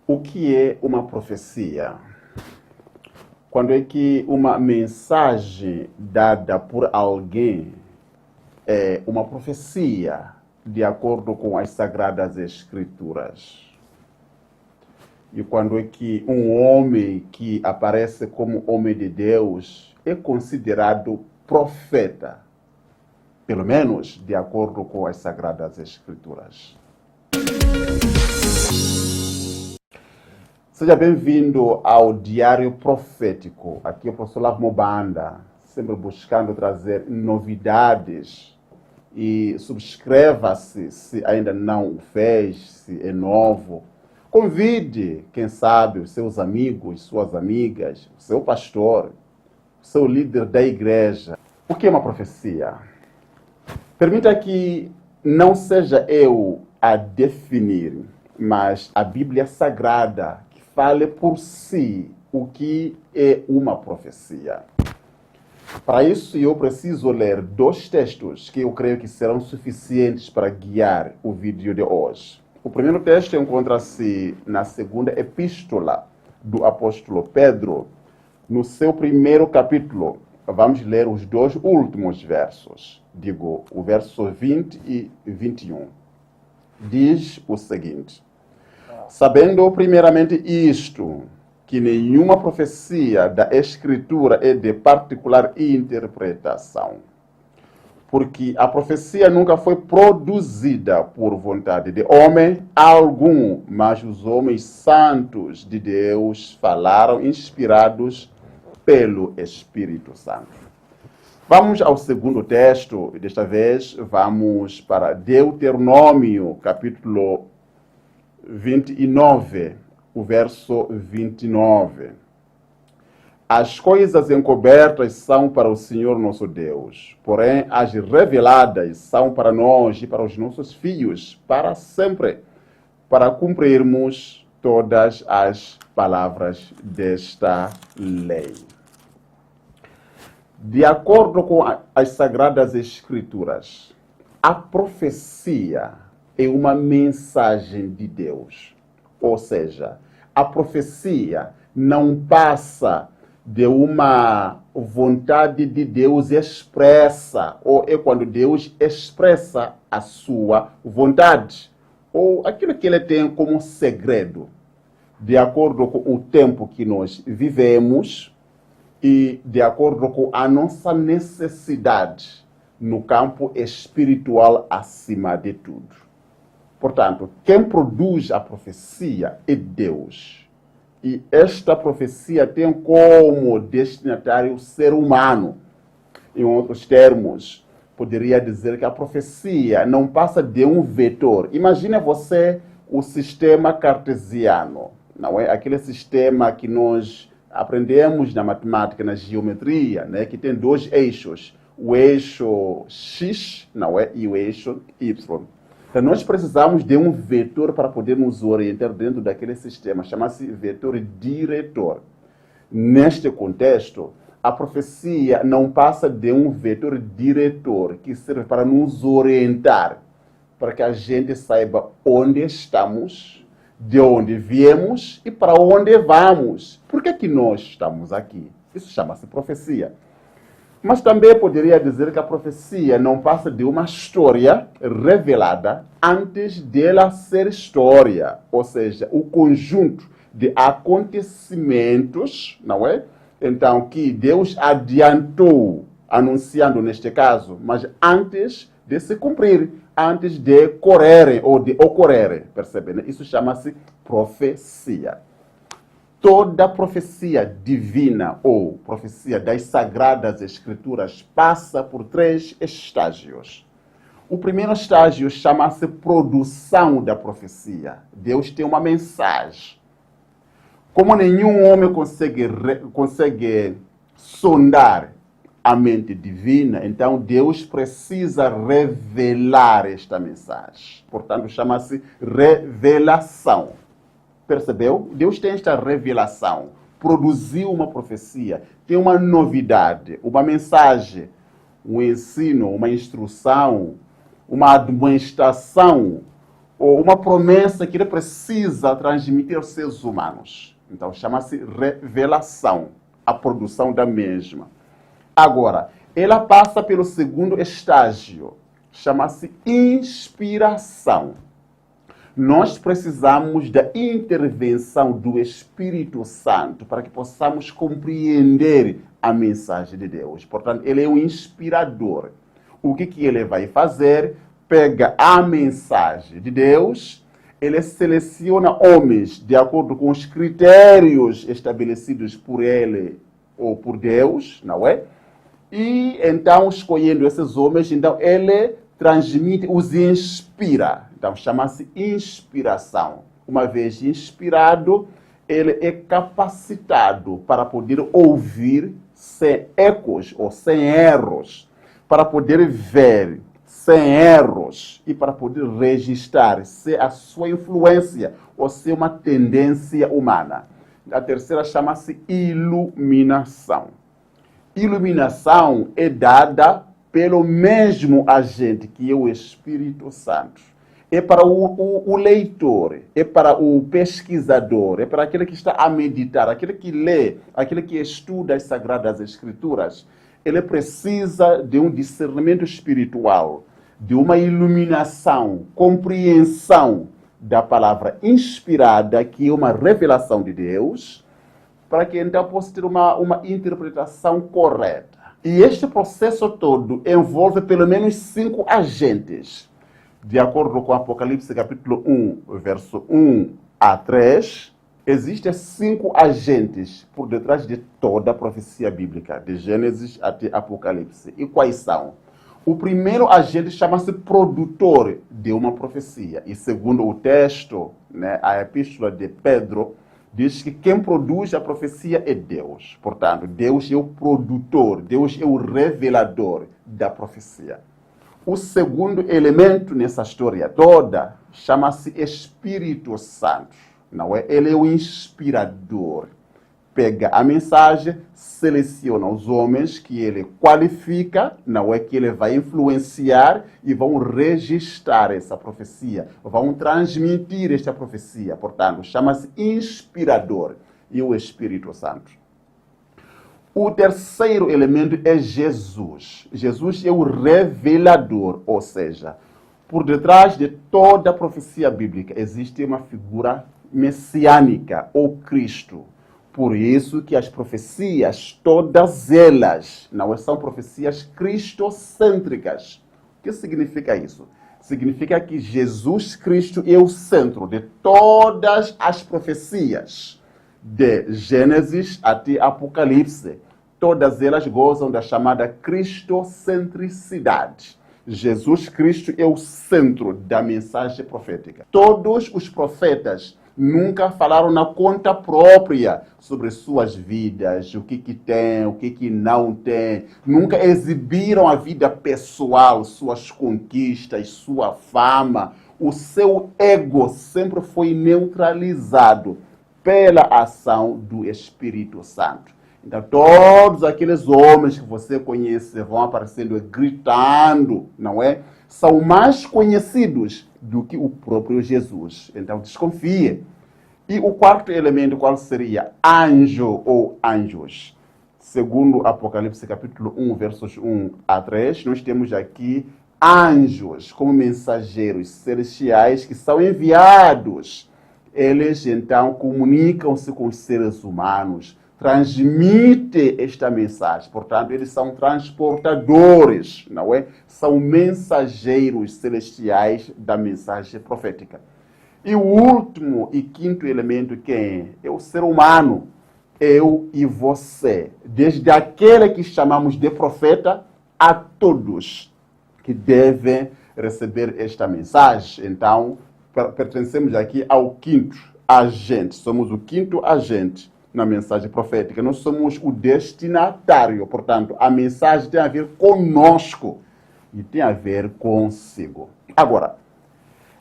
O que é uma profecia? Quando é que uma mensagem dada por alguém é uma profecia, de acordo com as Sagradas Escrituras? E quando é que um homem que aparece como homem de Deus é considerado profeta? Pelo menos de acordo com as Sagradas Escrituras. Seja bem-vindo ao Diário Profético. Aqui é o professor Lavo Mobanda, sempre buscando trazer novidades. E subscreva-se se ainda não o fez, se é novo. Convide, quem sabe, os seus amigos, suas amigas, o seu pastor, o seu líder da igreja. O que é uma profecia? Permita que não seja eu a definir, mas a Bíblia Sagrada que fale por si o que é uma profecia. Para isso, eu preciso ler dois textos que eu creio que serão suficientes para guiar o vídeo de hoje. O primeiro texto encontra-se na segunda epístola do apóstolo Pedro, no seu primeiro capítulo. Vamos ler os dois últimos versos. Digo, o verso 20 e 21. Diz o seguinte: sabendo primeiramente isto, que nenhuma profecia da Escritura é de particular interpretação. Porque a profecia nunca foi produzida por vontade de homem algum, mas os homens santos de Deus falaram inspirados pelo Espírito Santo. Vamos ao segundo texto, e desta vez vamos para Deuteronômio, capítulo 29, o verso 29. As coisas encobertas são para o Senhor nosso Deus, porém as reveladas são para nós e para os nossos filhos, para sempre, para cumprirmos todas as palavras desta lei. De acordo com as Sagradas Escrituras, a profecia é uma mensagem de Deus. Ou seja, a profecia não passa de uma vontade de Deus expressa, ou é quando Deus expressa a sua vontade, ou aquilo que ele tem como segredo, de acordo com o tempo que nós vivemos e de acordo com a nossa necessidade no campo espiritual acima de tudo. Portanto, quem produz a profecia é Deus. E esta profecia tem como destinatário o ser humano. Em outros termos, poderia dizer que a profecia não passa de um vetor. Imagine você o sistema cartesiano, não é? Aquele sistema que nós aprendemos na matemática, na geometria, né? Que tem dois eixos. O eixo X, não é? E o eixo Y. Então, nós precisamos de um vetor para poder nos orientar dentro daquele sistema. Chama-se vetor diretor. Neste contexto, a profecia não passa de um vetor diretor que serve para nos orientar, para que a gente saiba onde estamos, de onde viemos e para onde vamos. Por que nós estamos aqui? Isso chama-se profecia. Mas também poderia dizer que a profecia não passa de uma história revelada antes dela ser história. Ou seja, o conjunto de acontecimentos, não é? Então, que Deus adiantou, anunciando neste caso, mas antes de se cumprir, antes de correrem ou de ocorrerem, percebem? Isso chama-se profecia. Toda profecia divina ou profecia das Sagradas Escrituras passa por três estágios. O primeiro estágio chama-se produção da profecia. Deus tem uma mensagem. Como nenhum homem consegue sondar a mente divina, então Deus precisa revelar esta mensagem. Portanto, chama-se revelação. Percebeu? Deus tem esta revelação, produziu uma profecia, tem uma novidade, uma mensagem, um ensino, uma instrução, uma admoestação, ou uma promessa que ele precisa transmitir aos seres humanos. Então, chama-se revelação, a produção da mesma. Agora, ela passa pelo segundo estágio, chama-se inspiração. Nós precisamos da intervenção do Espírito Santo para que possamos compreender a mensagem de Deus. Portanto, ele é um inspirador. O que ele vai fazer? Pega a mensagem de Deus, ele seleciona homens de acordo com os critérios estabelecidos por ele ou por Deus, não é? E então, escolhendo esses homens, então ele transmite, os inspira. Então, chama-se inspiração. Uma vez inspirado, ele é capacitado para poder ouvir sem ecos ou sem erros, para poder ver sem erros e para poder registrar se a sua influência ou se uma tendência humana. A terceira chama-se iluminação. Iluminação é dada pelo mesmo agente que é o Espírito Santo. É para o leitor, é para o pesquisador, é para aquele que está a meditar, aquele que lê, aquele que estuda as Sagradas Escrituras. Ele precisa de um discernimento espiritual, de uma iluminação, compreensão da palavra inspirada, que é uma revelação de Deus, para que então possa ter uma interpretação correta. E este processo todo envolve pelo menos 5 agentes. De acordo com Apocalipse capítulo 1, verso 1 a 3, existem 5 agentes por detrás de toda a profecia bíblica, de Gênesis até Apocalipse. E quais são? O primeiro agente chama-se produtor de uma profecia. E segundo o texto, a epístola de Pedro, diz que quem produz a profecia é Deus. Portanto, Deus é o produtor, Deus é o revelador da profecia. O segundo elemento nessa história toda chama-se Espírito Santo. Não é? Ele é o inspirador. Pega a mensagem, seleciona os homens que ele qualifica, não é que ele vai influenciar e vão registrar essa profecia, vão transmitir esta profecia. Portanto, chama-se inspirador e o Espírito Santo. O terceiro elemento é Jesus. Jesus é o revelador, ou seja, por detrás de toda a profecia bíblica existe uma figura messiânica, ou Cristo. Por isso que as profecias, todas elas, não são profecias cristocêntricas. O que significa isso? Significa que Jesus Cristo é o centro de todas as profecias, de Gênesis até Apocalipse. Todas elas gozam da chamada cristocentricidade. Jesus Cristo é o centro da mensagem profética. Todos os profetas nunca falaram na conta própria sobre suas vidas, o que tem, o que não tem. Nunca exibiram a vida pessoal, suas conquistas, sua fama. O seu ego sempre foi neutralizado pela ação do Espírito Santo. Então, todos aqueles homens que você conhece vão aparecendo gritando, não é? São mais conhecidos do que o próprio Jesus. Então, desconfie. E o quarto elemento, qual seria? Anjo ou anjos. Segundo Apocalipse capítulo 1, versos 1 a 3, nós temos aqui anjos como mensageiros celestiais que são enviados. Eles, então, comunicam-se com os seres humanos, transmitem esta mensagem. Portanto, eles são transportadores, não é? São mensageiros celestiais da mensagem profética. E o último e quinto elemento, quem é? É o ser humano, eu e você. Desde aquele que chamamos de profeta a todos que devem receber esta mensagem. Então, pertencemos aqui ao quinto agente. Somos o quinto agente na mensagem profética. Nós somos o destinatário. Portanto, a mensagem tem a ver conosco e tem a ver consigo. Agora,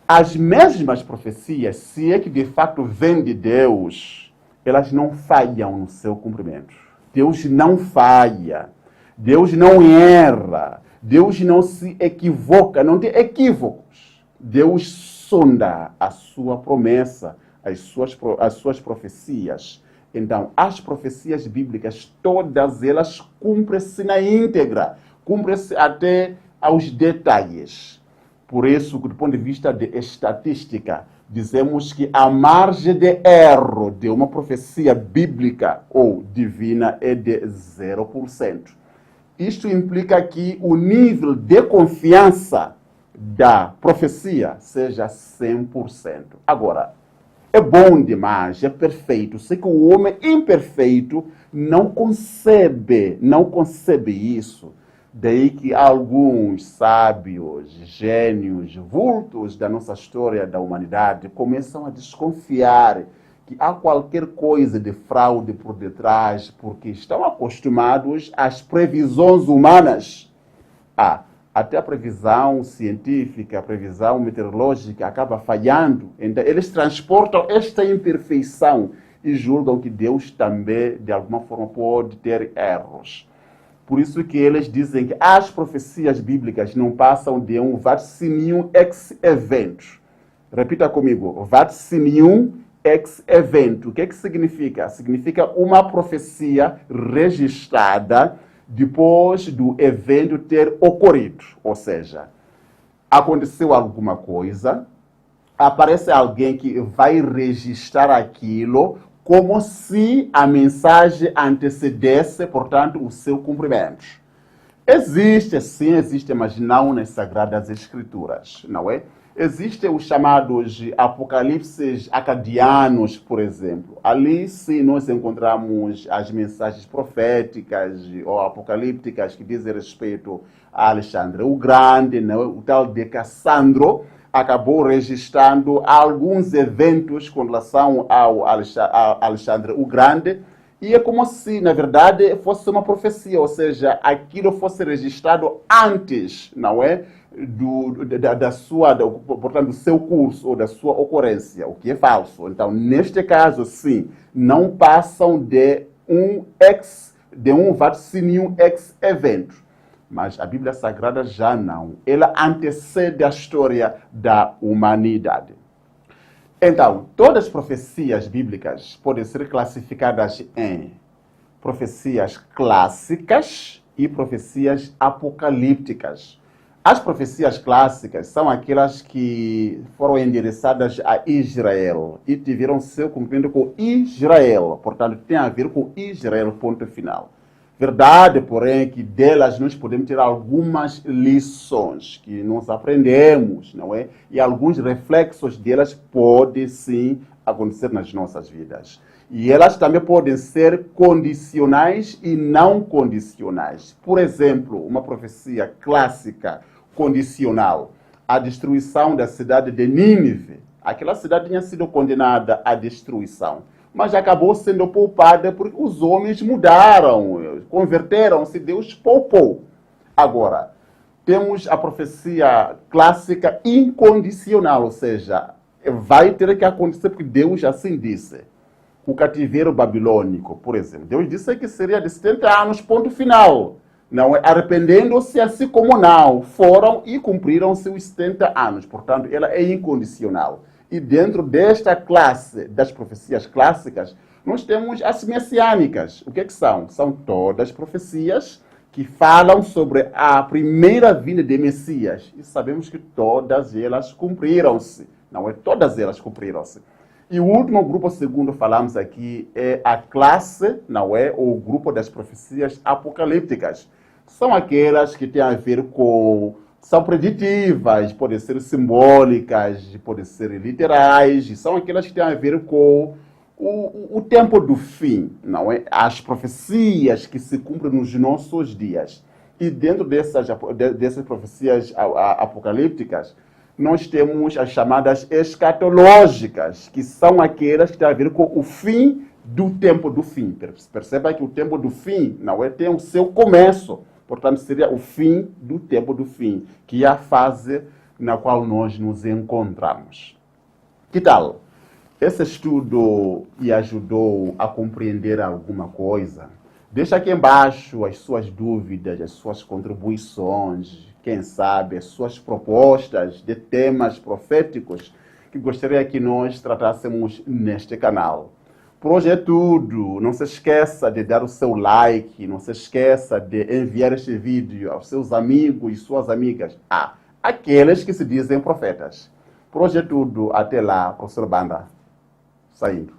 as mesmas profecias, se é que de fato vêm de Deus, elas não falham no seu cumprimento. Deus não falha. Deus não erra. Deus não se equivoca, não tem equívocos. Deus sonda a sua promessa, as suas profecias. Então, as profecias bíblicas, todas elas cumprem-se na íntegra, cumprem-se até aos detalhes. Por isso, do ponto de vista de estatística, dizemos que a margem de erro de uma profecia bíblica ou divina é de 0%. Isto implica que o nível de confiança da profecia seja 100%. Agora, é bom demais, é perfeito. Sei que o homem imperfeito não concebe isso. Daí que alguns sábios, gênios, vultos da nossa história da humanidade começam a desconfiar que há qualquer coisa de fraude por detrás, porque estão acostumados às previsões humanas. Até a previsão científica, a previsão meteorológica acaba falhando. Então, eles transportam esta imperfeição e julgam que Deus também, de alguma forma, pode ter erros. Por isso que eles dizem que as profecias bíblicas não passam de um vaticinium ex evento. Repita comigo, vaticinium ex evento. O que significa? Significa uma profecia registrada depois do evento ter ocorrido. Ou seja, aconteceu alguma coisa, aparece alguém que vai registrar aquilo como se a mensagem antecedesse, portanto, o seu cumprimento. Existe, mas não nas Sagradas Escrituras, não é? Existem os chamados apocalipses acadianos, por exemplo. Ali sim nós encontramos as mensagens proféticas ou apocalípticas que dizem respeito a Alexandre o Grande, não é? O tal de Cassandro acabou registrando alguns eventos com relação ao Alexandre o Grande, e é como se, na verdade, fosse uma profecia, ou seja, aquilo fosse registrado antes, não é? Portanto, do seu curso ou da sua ocorrência, o que é falso. Então, neste caso, sim, não passam de um vaticinium ex evento. Mas a Bíblia Sagrada já não. Ela antecede a história da humanidade. Então, todas as profecias bíblicas podem ser classificadas em profecias clássicas e profecias apocalípticas. As profecias clássicas são aquelas que foram endereçadas a Israel e tiveram seu cumprimento com Israel. Portanto, tem a ver com Israel, ponto final. Verdade, porém, que delas nós podemos ter algumas lições que nós aprendemos, não é? E alguns reflexos delas podem, sim, acontecer nas nossas vidas. E elas também podem ser condicionais e não condicionais. Por exemplo, uma profecia clássica condicional, a destruição da cidade de Nínive. Aquela cidade tinha sido condenada à destruição, mas acabou sendo poupada porque os homens mudaram, converteram-se, Deus poupou. Agora, temos a profecia clássica incondicional, ou seja, vai ter que acontecer porque Deus assim disse. O cativeiro babilônico, por exemplo, Deus disse que seria de 70 anos, ponto final. Não é? Arrependendo-se assim como não, foram e cumpriram seus 70 anos. Portanto, ela é incondicional. E dentro desta classe das profecias clássicas, nós temos as messiânicas. O que são? São todas profecias que falam sobre a primeira vinda de Messias. E sabemos que todas elas cumpriram-se. Não é? Todas elas cumpriram-se. E o último grupo, segundo falamos aqui, é a classe, não é? Ou o grupo das profecias apocalípticas. São aquelas que têm a ver com... São preditivas, podem ser simbólicas, podem ser literais, são aquelas que têm a ver com o tempo do fim, não é? As profecias que se cumprem nos nossos dias. E dentro dessas profecias apocalípticas, nós temos as chamadas escatológicas, que são aquelas que têm a ver com o fim do tempo do fim. Perceba que o tempo do fim não é, tem o seu começo. Portanto, seria o fim do tempo do fim, que é a fase na qual nós nos encontramos. Que tal? Esse estudo lhe ajudou a compreender alguma coisa? Deixa aqui embaixo as suas dúvidas, as suas contribuições, quem sabe as suas propostas de temas proféticos que gostaria que nós tratássemos neste canal. Por hoje é tudo. Não se esqueça de dar o seu like, não se esqueça de enviar este vídeo aos seus amigos e suas amigas. Aqueles que se dizem profetas. Por hoje é tudo. Até lá, professor Banda. Saindo.